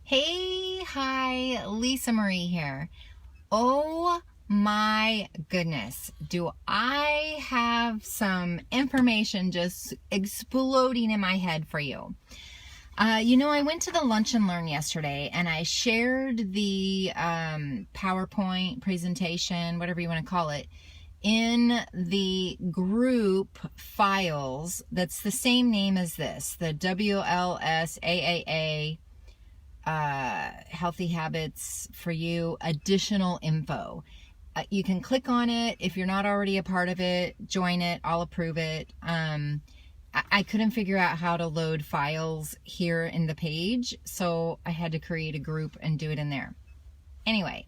Hey, hi, Lisa Marie here. Oh my goodness, do I have some information just exploding in my head for you. I went to the Lunch and Learn yesterday and I shared the PowerPoint presentation, whatever you want to call it, in the group files that's the same name as this, the WLSAAA Healthy Habits for You additional info. You can click on it. If you're not already a part of it, join it. I'll approve it. I couldn't figure out how to load files here in the page, so I had to create a group and do it in there. Anyway,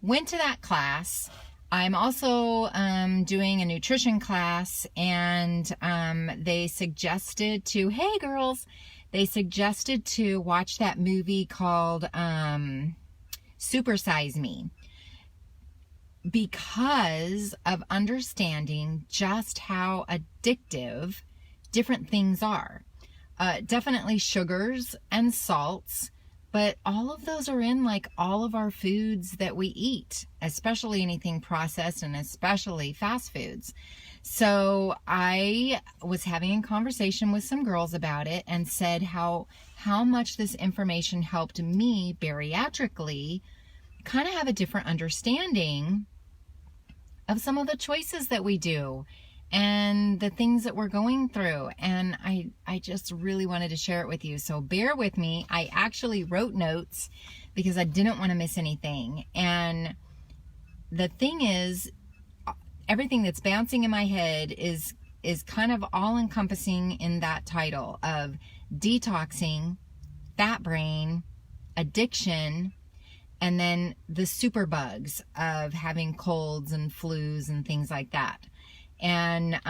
went to that class. I'm also doing a nutrition class, and they suggested to, hey girls, they suggested to watch that movie called Super Size Me, because of understanding just how addictive different things are. Definitely sugars and salts, but all of those are in like all of our foods that we eat, especially anything processed and especially fast foods. So I was having a conversation with some girls about it and said how much this information helped me bariatrically kind of have a different understanding of some of the choices that we do and the things that we're going through. And I just really wanted to share it with you. So bear with me. I actually wrote notes because I didn't want to miss anything. And the thing is, everything that's bouncing in my head is kind of all encompassing in that title of detoxing, fat brain, addiction, and then the superbugs of having colds and flus and things like that. And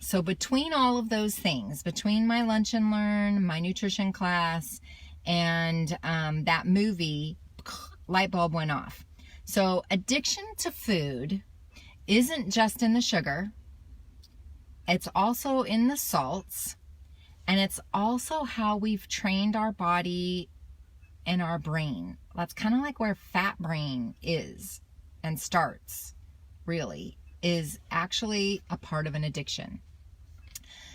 so between all of those things, between my Lunch and Learn, my nutrition class, and that movie, light bulb went off. So addiction to food isn't just in the sugar, it's also in the salts, and it's also how we've trained our body and our brain. That's kind of like where fat brain is and starts, really, is actually a part of an addiction.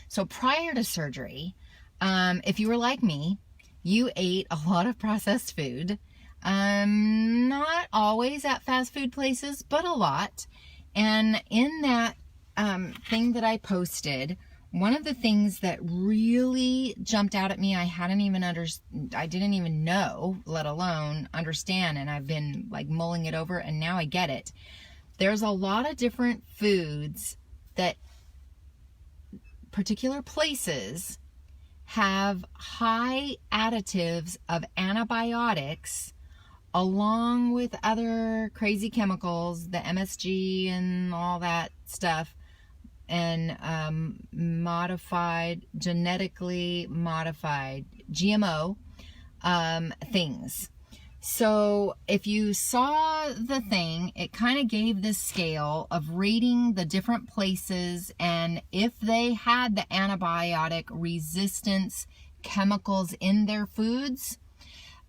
So prior to surgery, if you were like me, you ate a lot of processed food, not always at fast food places, but a lot. And in that thing that I posted, one of the things that really jumped out at me, I didn't even know, let alone understand, and I've been like mulling it over, and now I get it. There's a lot of different foods that particular places have high additives of antibiotics along with other crazy chemicals, the MSG and all that stuff, and genetically modified, GMO things. So if you saw the thing, it kind of gave this scale of rating the different places and if they had the antibiotic resistance chemicals in their foods.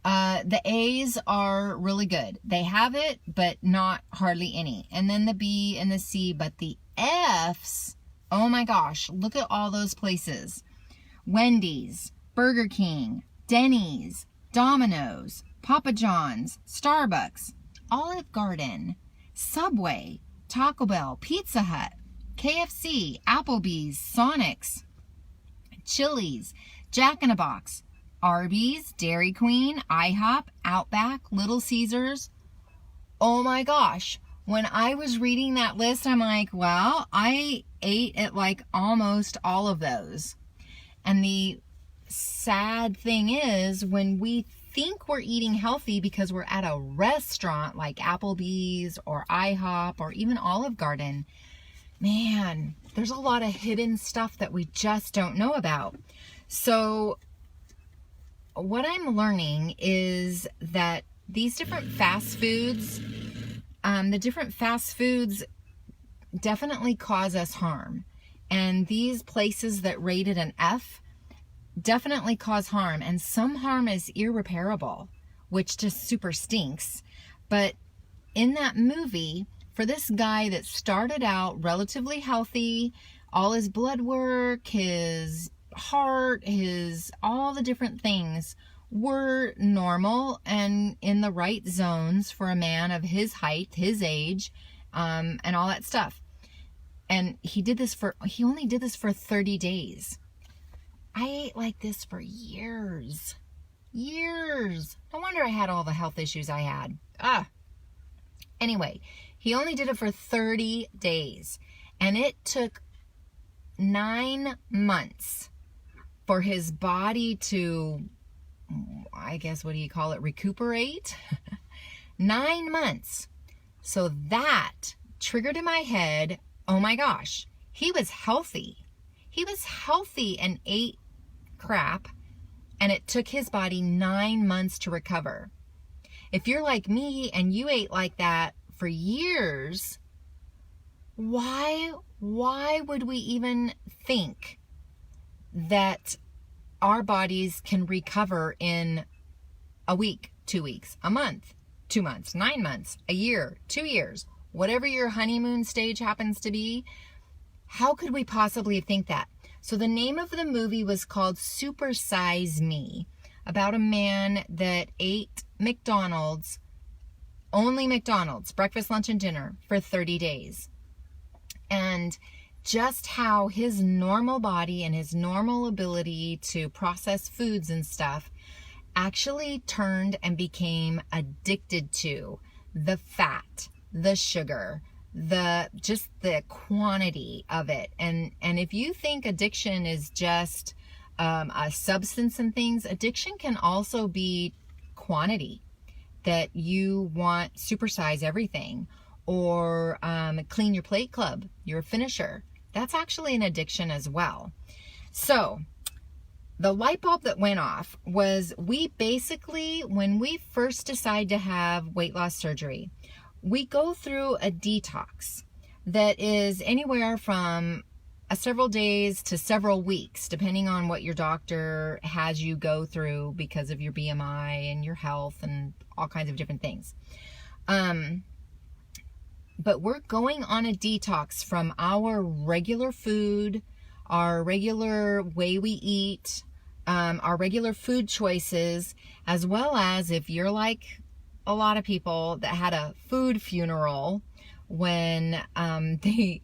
The A's are really good. They have it, but not hardly any. And then the B and the C, but the F's, oh my gosh, look at all those places. Wendy's, Burger King, Denny's, Domino's, Papa John's, Starbucks, Olive Garden, Subway, Taco Bell, Pizza Hut, KFC, Applebee's, Sonic's, Chili's, Jack in the Box, Arby's, Dairy Queen, IHOP, Outback, Little Caesars. Oh my gosh. When I was reading that list, I'm like, wow, I ate at like almost all of those. And the sad thing is, when we think we're eating healthy because we're at a restaurant like Applebee's or IHOP or even Olive Garden, man, there's a lot of hidden stuff that we just don't know about. So what I'm learning is that these different fast foods, the different fast foods definitely cause us harm. And these places that rated an F, definitely cause harm, and some harm is irreparable, which just super stinks. But in that movie, for this guy that started out relatively healthy, all his blood work, his heart, all the different things were normal and in the right zones for a man of his height, his age, and all that stuff. And he only did this for 30 days. I ate like this for years. No wonder I had all the health issues I had. Anyway, he only did it for 30 days. And it took 9 months for his body to, I guess, what do you call it, recuperate? 9 months. So that triggered in my head, oh my gosh, he was healthy. He was healthy and ate crap, and it took his body 9 months to recover. If you're like me and you ate like that for years, why would we even think that our bodies can recover in a week, 2 weeks, a month, 2 months, 9 months, a year, 2 years, whatever your honeymoon stage happens to be? How could we possibly think that? So the name of the movie was called Super Size Me, about a man that ate McDonald's, only McDonald's, breakfast, lunch, and dinner for 30 days. And just how his normal body and his normal ability to process foods and stuff actually turned and became addicted to the fat, the sugar, just the quantity of it. And if you think addiction is just a substance and things, addiction can also be quantity, that you want supersize everything, or clean your plate club, you're a finisher. That's actually an addiction as well. So the light bulb that went off was, we basically, when we first decide to have weight loss surgery, we go through a detox that is anywhere from several days to several weeks, depending on what your doctor has you go through because of your BMI and your health and all kinds of different things. But we're going on a detox from our regular food, our regular way we eat, our regular food choices, as well as, if you're like a lot of people that had a food funeral when the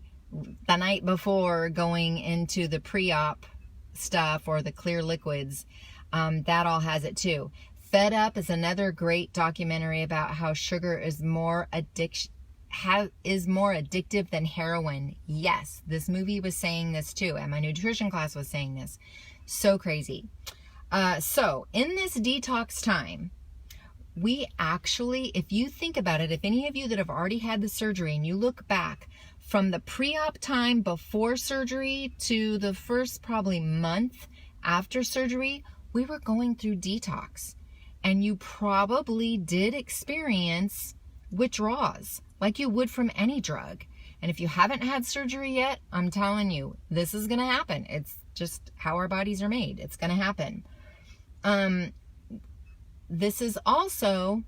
night before going into the pre-op stuff or the clear liquids, that all has it too. Fed Up is another great documentary about how sugar is more addictive than heroin. Yes, this movie was saying this too, and my nutrition class was saying this. So crazy. So in this detox time, we actually, if you think about it, if any of you that have already had the surgery and you look back from the pre-op time before surgery to the first probably month after surgery, we were going through detox. And you probably did experience withdrawals like you would from any drug. And if you haven't had surgery yet, I'm telling you, this is going to happen. It's just how our bodies are made. It's going to happen. This is also,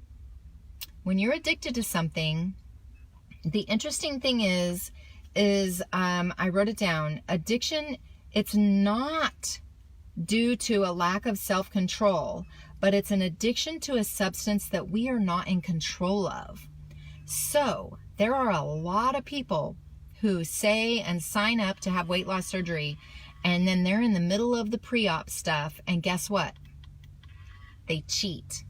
when you're addicted to something, the interesting thing is I wrote it down. Addiction, it's not due to a lack of self-control, but it's an addiction to a substance that we are not in control of. So there are a lot of people who say and sign up to have weight loss surgery, and then they're in the middle of the pre-op stuff, and guess what? They cheat,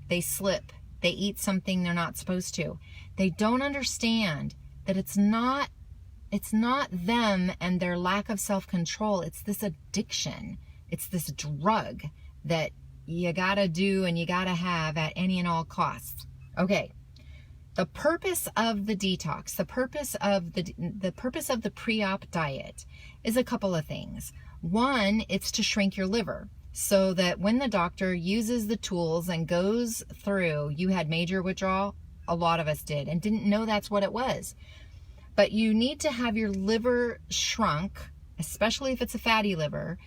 they slip, they eat something they're not supposed to. They don't understand that it's not them and their lack of self-control. It's this addiction. It's this drug that you gotta do and you gotta have at any and all costs. Okay, the purpose of the detox, the purpose of the pre-op diet is a couple of things. One, it's to shrink your liver, so that when the doctor uses the tools and goes through, you had major withdrawal, a lot of us did, and didn't know that's what it was. But you need to have your liver shrunk, especially if it's a fatty liver,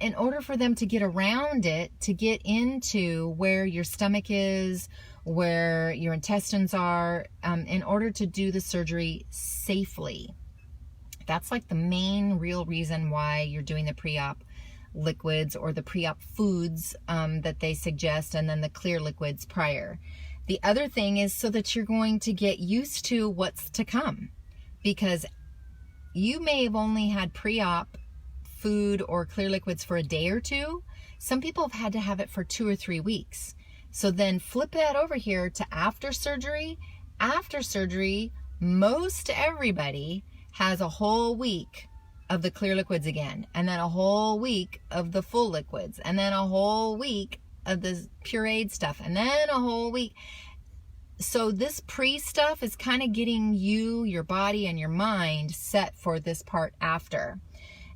in order for them to get around it, to get into where your stomach is, where your intestines are, in order to do the surgery safely. That's like the main real reason why you're doing the pre-op liquids or the pre-op foods that they suggest, and then the clear liquids prior. The other thing is so that you're going to get used to what's to come, because you may have only had pre-op food or clear liquids for a day or two. Some people have had to have it for 2 or 3 weeks. So then flip that over here to after surgery. After surgery, most everybody has a whole week of the clear liquids again, and then a whole week of the full liquids, and then a whole week of the pureed stuff, and then a whole week. So this pre stuff is kind of getting you, your body, and your mind set for this part after.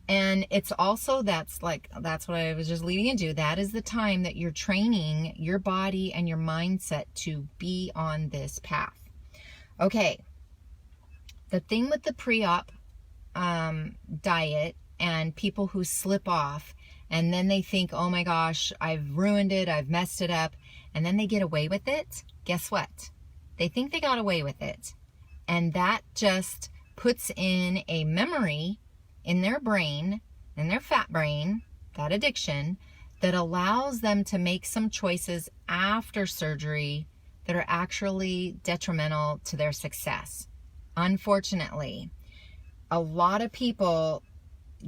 And it's also, that's what I was just leading into. That is the time that you're training your body and your mindset to be on this path. Okay. The thing with the pre-op diet and people who slip off, and then they think, oh my gosh, I've ruined it, I've messed it up, and then they get away with it. Guess what? They think they got away with it. And that just puts in a memory in their brain, in their fat brain, that addiction, that allows them to make some choices after surgery that are actually detrimental to their success. Unfortunately, a lot of people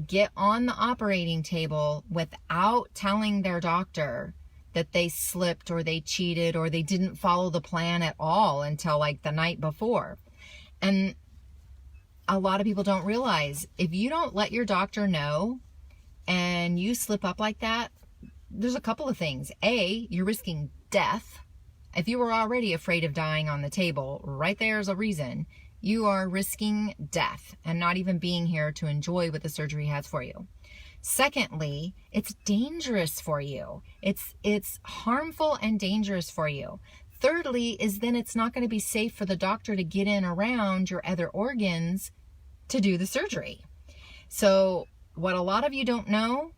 get on the operating table without telling their doctor that they slipped or they cheated or they didn't follow the plan at all until like the night before. And a lot of people don't realize, if you don't let your doctor know and you slip up like that, there's a couple of things. A, you're risking death. If you were already afraid of dying on the table, right there's a reason. You are risking death and not even being here to enjoy what the surgery has for you. Secondly, it's dangerous for you. It's harmful and dangerous for you. Thirdly is then it's not going to be safe for the doctor to get in around your other organs to do the surgery. So what a lot of you don't know,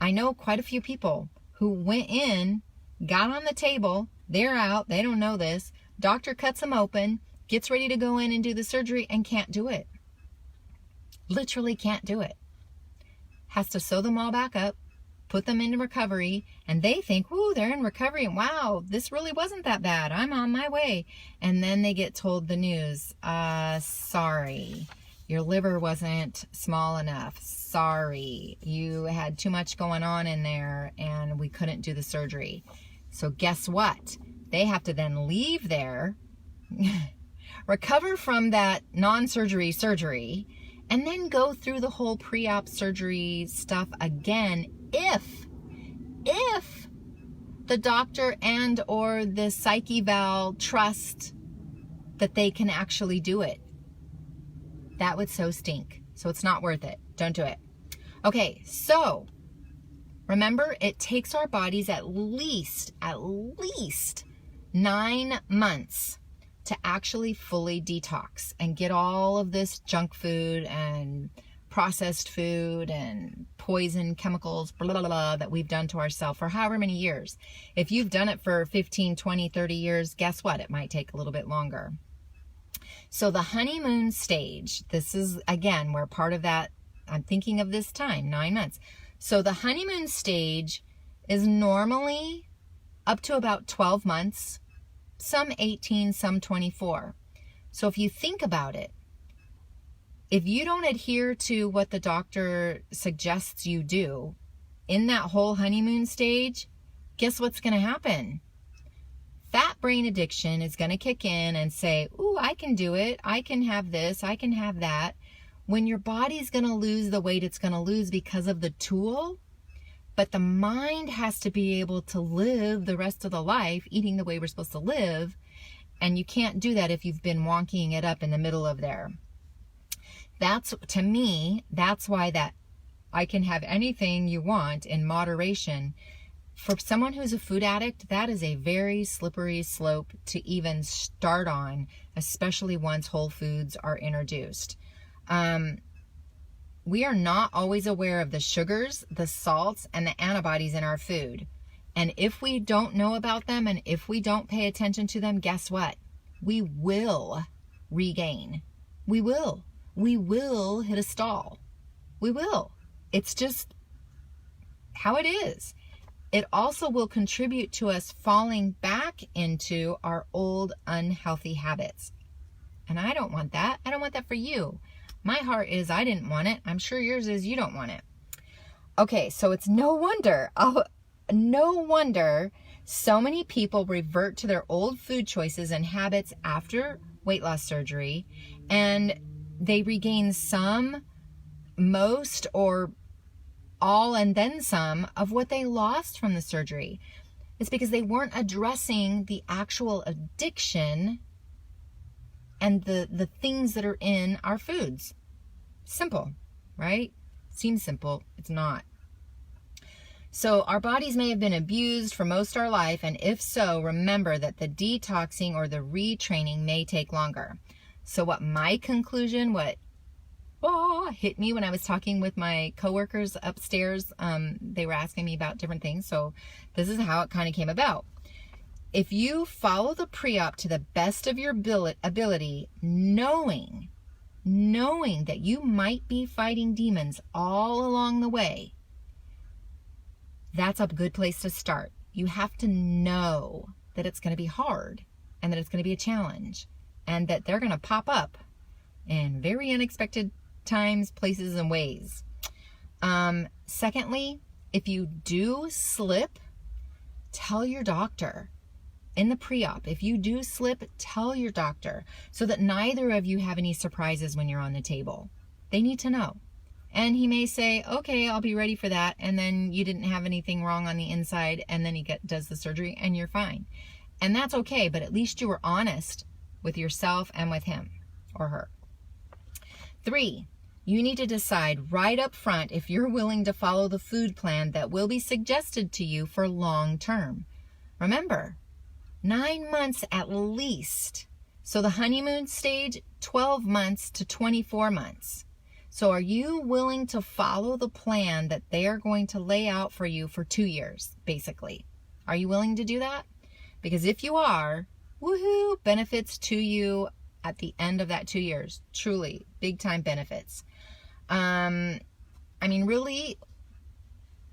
I know quite a few people who went in, got on the table, they're out, they don't know this, doctor cuts them open, gets ready to go in and do the surgery and can't do it. Literally can't do it. Has to sew them all back up, put them into recovery, and they think, ooh, they're in recovery, and wow, this really wasn't that bad. I'm on my way. And then they get told the news, sorry, your liver wasn't small enough. Sorry, you had too much going on in there, and we couldn't do the surgery. So guess what? They have to then leave there, recover from that non-surgery surgery, and then go through the whole pre-op surgery stuff again if the doctor and or the psych eval trust that they can actually do it. That would so stink. So it's not worth it. Don't do it. Okay, so remember, it takes our bodies at least 9 months to actually fully detox and get all of this junk food and processed food and poison chemicals, blah, blah, blah, that we've done to ourselves for however many years. If you've done it for 15, 20, 30 years, guess what? It might take a little bit longer. So the honeymoon stage, this is, again, where part of that, I'm thinking of this time, 9 months. So the honeymoon stage is normally up to about 12 months, some 18, some 24. So if you think about it, if you don't adhere to what the doctor suggests you do in that whole honeymoon stage, guess what's going to happen? Fat brain addiction is going to kick in and say, ooh, I can do it. I can have this. I can have that. When your body's going to lose the weight it's going to lose because of the tool, but the mind has to be able to live the rest of the life eating the way we're supposed to live, and you can't do that if you've been wonkying it up in the middle of there. That's, to me, that's why that I can have anything you want in moderation. For someone who's a food addict, that is a very slippery slope to even start on, especially once whole foods are introduced. we are not always aware of the sugars, the salts, and the antibodies in our food. And if we don't know about them and if we don't pay attention to them, guess what? We will regain. We will. We will hit a stall. We will. It's just how it is. It also will contribute to us falling back into our old unhealthy habits. And I don't want that. I don't want that for you. My heart is I didn't want it. I'm sure yours is you don't want it. Okay, so it's no wonder so many people revert to their old food choices and habits after weight loss surgery, and they regain some, most, or all and then some of what they lost from the surgery. It's because they weren't addressing the actual addiction and the things that are in our foods. Simple, right? Seems simple. It's not. So our bodies may have been abused for most of our life, and if so, remember that the detoxing or the retraining may take longer. So what my conclusion, hit me when I was talking with my coworkers upstairs, they were asking me about different things, so this is how it kind of came about. If you follow the pre-op to the best of your ability, knowing that you might be fighting demons all along the way, that's a good place to start. You have to know that it's going to be hard and that it's going to be a challenge and that they're going to pop up in very unexpected times, places, and ways. Secondly, if you do slip, tell your doctor. In the pre-op, if you do slip, tell your doctor so that neither of you have any surprises when you're on the table. They need to know. And he may say, okay, I'll be ready for that. And then you didn't have anything wrong on the inside. And then he does the surgery and you're fine. And that's okay. But at least you were honest with yourself and with him or her. 3, you need to decide right up front if you're willing to follow the food plan that will be suggested to you for long term. Remember, 9 months at least. So the honeymoon stage, 12 months to 24 months. So are you willing to follow the plan that they are going to lay out for you for 2 years, basically? Are you willing to do that? Because if you are, woohoo, benefits to you at the end of that 2 years. Truly, big time benefits. Really,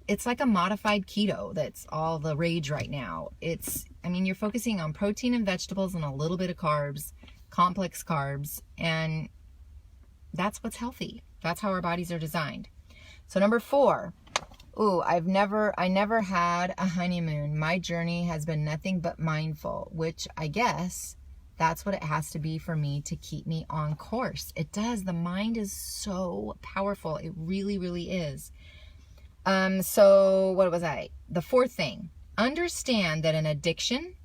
it's like a modified keto that's all the rage right now. You're focusing on protein and vegetables and a little bit of carbs, complex carbs, and that's what's healthy. That's how our bodies are designed. So number 4, I never had a honeymoon. My journey has been nothing but mindful, which I guess that's what it has to be for me to keep me on course. It does. The mind is so powerful. It really, really is. So what was I? The 4th thing, understand that an addiction,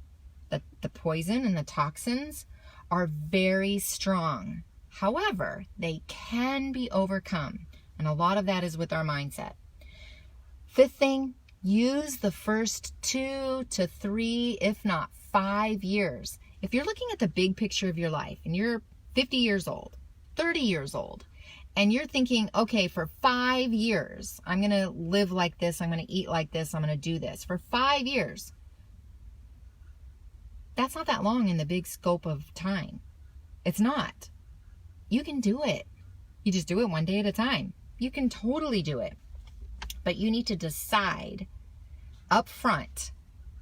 the poison and the toxins are very strong. However, they can be overcome. And a lot of that is with our mindset. 5th thing, use the first 2 to 3, if not 5 years. If you're looking at the big picture of your life and you're 50 years old, 30 years old, and you're thinking, okay, for 5 years, I'm going to live like this, I'm going to eat like this, I'm going to do this. For 5 years. That's not that long in the big scope of time. It's not. You can do it. You just do it one day at a time. You can totally do it. But you need to decide up front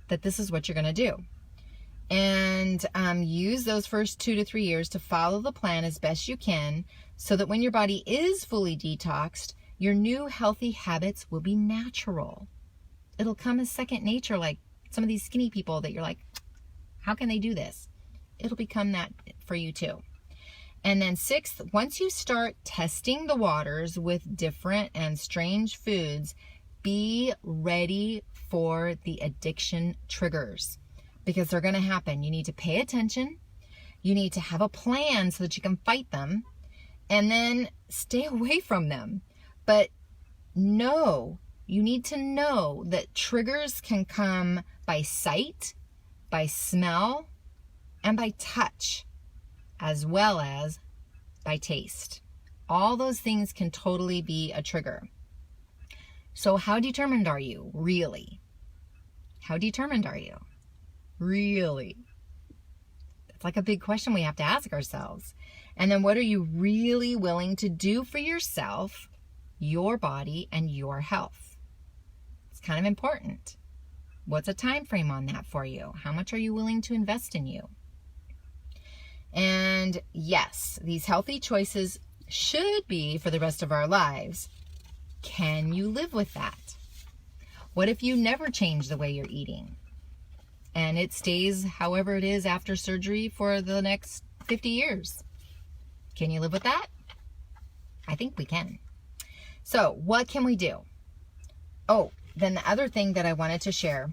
that this is what you're going to do. And use those first 2 to 3 years to follow the plan as best you can so that when your body is fully detoxed, your new healthy habits will be natural. It'll come as second nature, like some of these skinny people that you're like, how can they do this? It'll become that for you too. And then 6th, once you start testing the waters with different and strange foods, be ready for the addiction triggers because they're going to happen. You need to pay attention. You need to have a plan so that you can fight them and then stay away from them. But you need to know that triggers can come by sight, by smell, and by touch, as well as by taste. All those things can totally be a trigger. So how determined are you, really? How determined are you? Really? That's like a big question we have to ask ourselves. And then what are you really willing to do for yourself, your body, and your health? It's kind of important. What's a time frame on that for you? How much are you willing to invest in you? And yes, these healthy choices should be for the rest of our lives. Can you live with that? What if you never change the way you're eating and it stays however it is after surgery for the next 50 years? Can you live with that? I think we can. So what can we do? Oh, then the other thing that I wanted to share,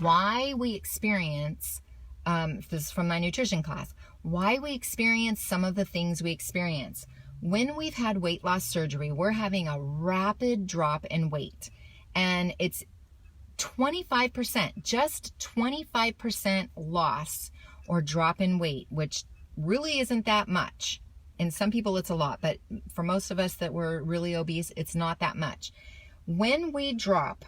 why we experience, this is from my nutrition class, why we experience some of the things we experience. When we've had weight loss surgery, we're having a rapid drop in weight. And it's 25%, just 25% loss or drop in weight, which really isn't that much. In some people it's a lot, but for most of us that were really obese, it's not that much. When we drop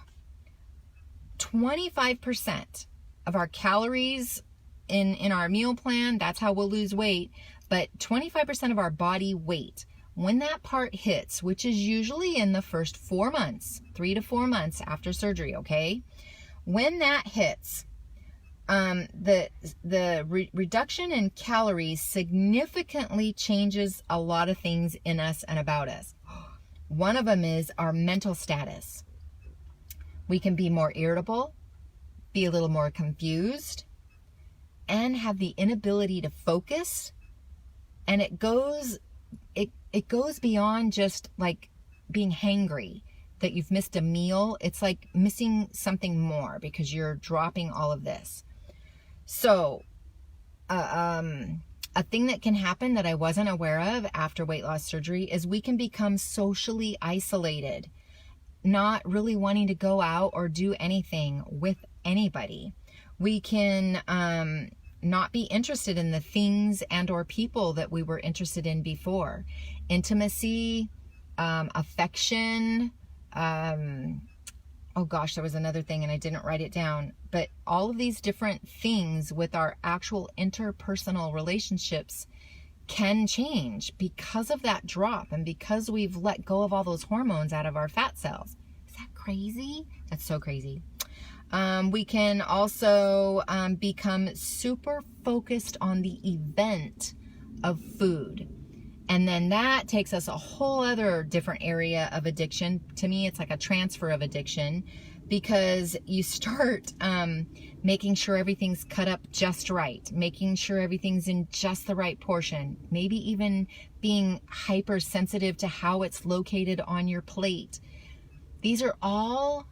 25% of our calories in our meal plan, that's how we'll lose weight, but 25% of our body weight, when that part hits, which is usually in the first 4 months, 3 to 4 months after surgery, okay? When that hits, the reduction in calories significantly changes a lot of things in us and about us. One of them is our mental status. We can be more irritable, be a little more confused, and have the inability to focus. And it goes beyond just like being hangry, that you've missed a meal. It's like missing something more because you're dropping all of this. So, a thing that can happen that I wasn't aware of after weight loss surgery is we can become socially isolated, not really wanting to go out or do anything with anybody. We can not be interested in the things and or people that we were interested in before. Intimacy, affection, oh gosh, there was another thing and I didn't write it down, but all of these different things with our actual interpersonal relationships can change because of that drop and because we've let go of all those hormones out of our fat cells. Is that crazy? That's so crazy. We can also become super focused on the event of food. And then that takes us a whole other different area of addiction. To me, it's like a transfer of addiction because you start making sure everything's cut up just right, making sure everything's in just the right portion, maybe even being hypersensitive to how it's located on your plate. These are all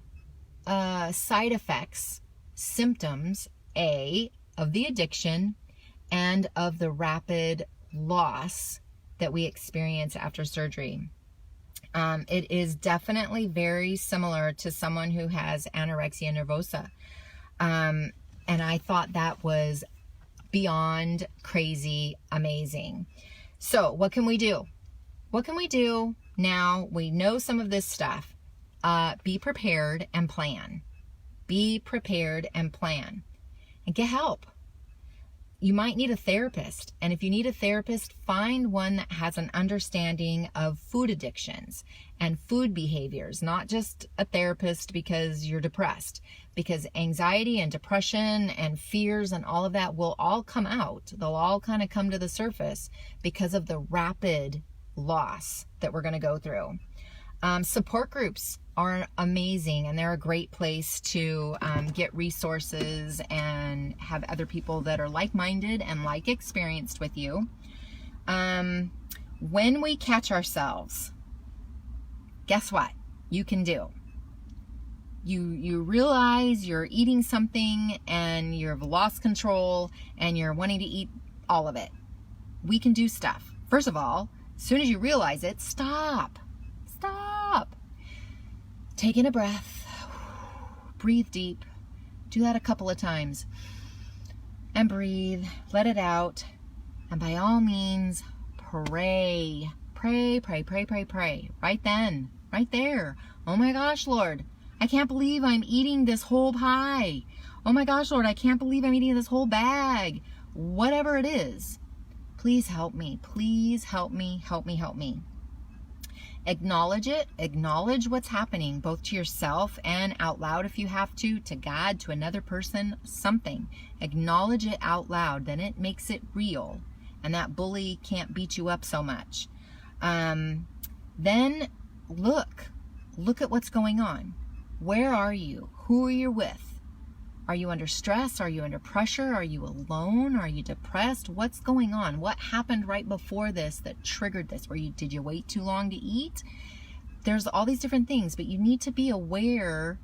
side effects, symptoms, of the addiction and of the rapid loss that we experience after surgery. It is definitely very similar to someone who has anorexia nervosa. And I thought that was beyond crazy amazing. So what can we do? What can we do now? We know some of this stuff. Be prepared and plan. Be prepared and plan. And get help. You might need a therapist. And if you need a therapist, find one that has an understanding of food addictions and food behaviors, not just a therapist because you're depressed. Because anxiety and depression and fears and all of that will all come out. They'll all kind of come to the surface because of the rapid loss that we're going to go through. Support groups are amazing, and they're a great place to get resources and have other people that are like-minded and like-experienced with you. When we catch ourselves, guess what you can do? You realize you're eating something and you've lost control and you're wanting to eat all of it. We can do stuff. First of all, as soon as you realize it, stop. Stop. Take in a breath. Breathe deep. Do that a couple of times. And breathe. Let it out. And by all means, pray. Pray, pray, pray, pray, pray. Right then, right there. Oh my gosh, Lord, I can't believe I'm eating this whole pie. Oh my gosh, Lord, I can't believe I'm eating this whole bag. Whatever it is, please help me. Please help me, help me, help me. Acknowledge it. Acknowledge what's happening, both to yourself and out loud if you have to God, to another person, something. Acknowledge it out loud. Then it makes it real. And that bully can't beat you up so much. Then look at what's going on. Where are you? Who are you with? Are you under stress? Are you under pressure? Are you alone? Are you depressed? What's going on? What happened right before this that triggered this? Did you wait too long to eat? There's all these different things, but you need to be aware,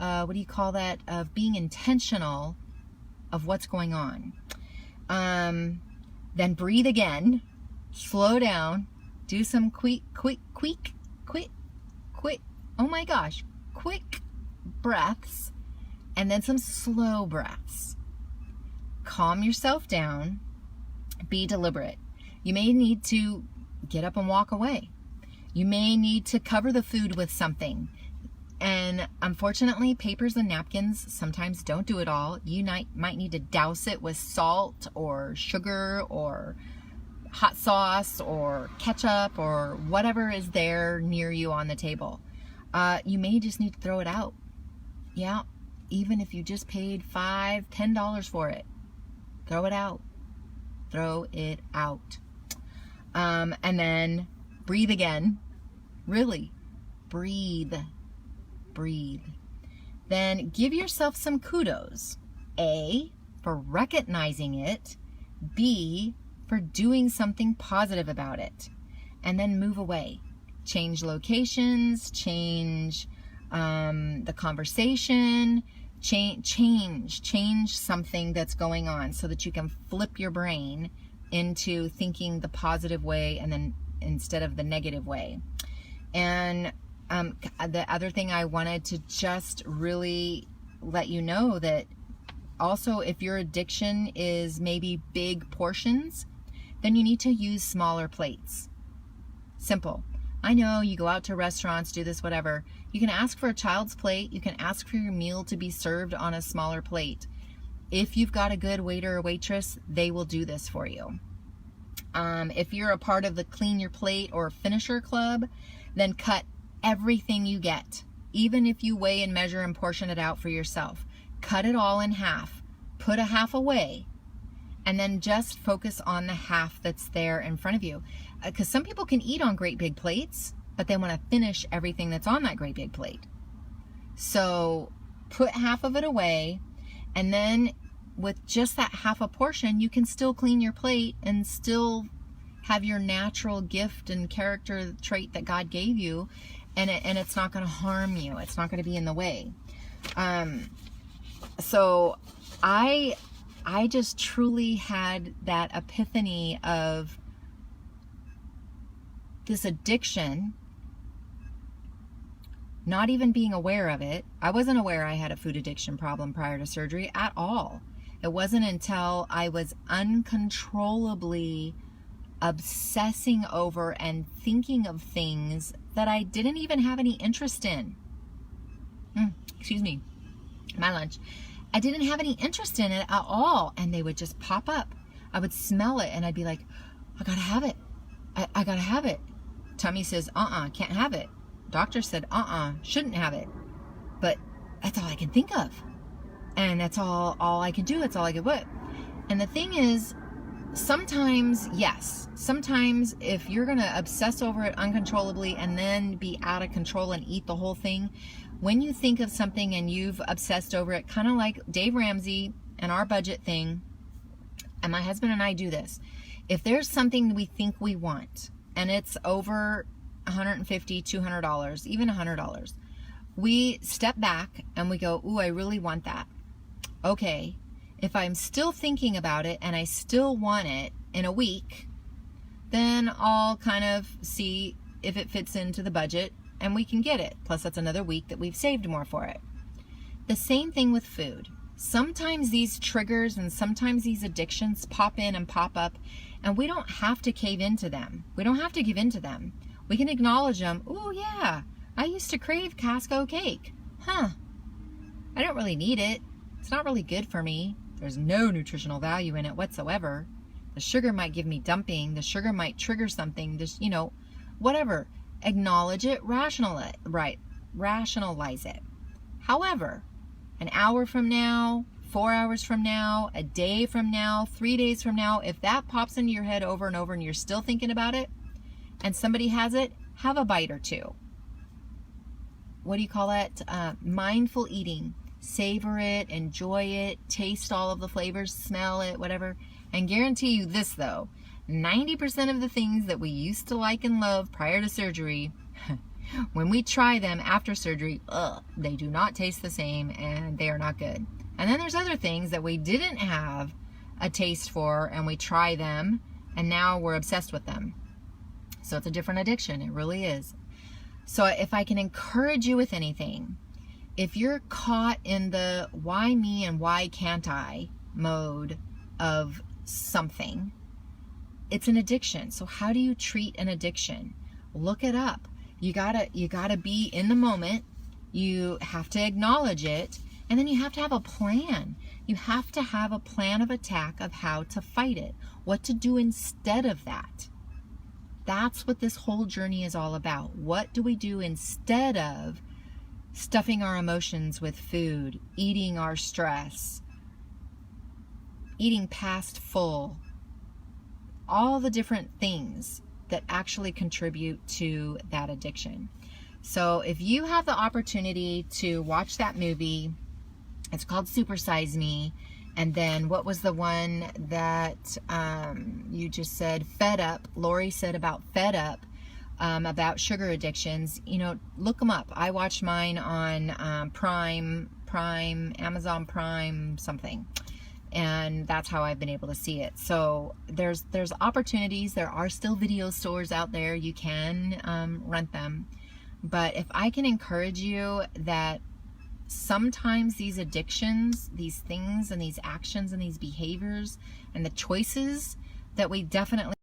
of being intentional of what's going on. Then breathe again, slow down, do some quick, oh my gosh, quick breaths, and then some slow breaths. Calm yourself down, be deliberate. You may need to get up and walk away. You may need to cover the food with something. And unfortunately, papers and napkins sometimes don't do it all. You might need to douse it with salt or sugar or hot sauce or ketchup or whatever is there near you on the table. You may just need to throw it out. Yeah, even if you just paid $5, $10 for it, throw it out. Throw it out. And then breathe again. Really, breathe. Then give yourself some kudos. A, for recognizing it. B, for doing something positive about it. And then move away. Change locations, change the conversation, change something that's going on so that you can flip your brain into thinking the positive way and then instead of the negative way. And the other thing I wanted to just really let you know that also if your addiction is maybe big portions, then you need to use smaller plates. Simple. I know you go out to restaurants, do this, whatever. You can ask for a child's plate. You can ask for your meal to be served on a smaller plate. If you've got a good waiter or waitress, they will do this for you. If you're a part of the Clean Your Plate or Finisher Club, then cut everything you get. Even if you weigh and measure and portion it out for yourself. Cut it all in half. Put a half away. And then just focus on the half that's there in front of you. Because some people can eat on great big plates, but they want to finish everything that's on that great big plate. So put half of it away, and then with just that half a portion, you can still clean your plate and still have your natural gift and character trait that God gave you, and it's not going to harm you. It's not going to be in the way. So I just truly had that epiphany of this addiction, not even being aware of it. I wasn't aware I had a food addiction problem prior to surgery at all. It wasn't until I was uncontrollably obsessing over and thinking of things that I didn't even have any interest in. Excuse me, my lunch. I didn't have any interest in it at all, and they would just pop up. I would smell it, and I'd be like, I gotta have it. I gotta have it. Tummy says, can't have it. Doctor said, shouldn't have it. But that's all I can think of. And that's all I can do. That's all I can put. And the thing is, sometimes, yes, sometimes if you're going to obsess over it uncontrollably and then be out of control and eat the whole thing, when you think of something and you've obsessed over it, kind of like Dave Ramsey and our budget thing, and my husband and I do this. If there's something we think we want, and it's over $150, $200, even $100, we step back and we go, ooh, I really want that. Okay, if I'm still thinking about it and I still want it in a week, then I'll kind of see if it fits into the budget and we can get it. Plus, that's another week that we've saved more for it. The same thing with food. Sometimes these triggers and sometimes these addictions pop in and pop up, And we don't have to cave into them. We don't have to give in to them. We can acknowledge them. Oh yeah, I used to crave Casco cake. Huh, I don't really need it. It's not really good for me. There's no nutritional value in it whatsoever. The sugar might give me dumping. The sugar might trigger something. This, whatever. Acknowledge it, rationalize it. However, an hour from now, 4 hours from now, a day from now, 3 days from now, if that pops into your head over and over and you're still thinking about it, and somebody has it, have a bite or two. What do you call it? Mindful eating. Savor it, enjoy it, taste all of the flavors, smell it, whatever. And guarantee you this though, 90% of the things that we used to like and love prior to surgery, when we try them after surgery, they do not taste the same and they are not good. And then there's other things that we didn't have a taste for and we try them and now we're obsessed with them. So it's a different addiction, it really is. So if I can encourage you with anything, if you're caught in the why me and why can't I mode of something, it's an addiction. So how do you treat an addiction? Look it up. You gotta be in the moment. You have to acknowledge it, and then you have to have a plan. You have to have a plan of attack of how to fight it, what to do instead of that. That's what this whole journey is all about. What do we do instead of stuffing our emotions with food, eating our stress, eating past full, all the different things that actually contribute to that addiction. So if you have the opportunity to watch that movie, it's called Super Size Me. And then what was the one that you just said? Fed Up. Lori said about Fed Up. About sugar addictions, look them up. I watched mine on Prime, Amazon Prime, something. And that's how I've been able to see it. So there's opportunities. There are still video stores out there. You can rent them. But if I can encourage you that sometimes these addictions, these things and these actions and these behaviors and the choices that we definitely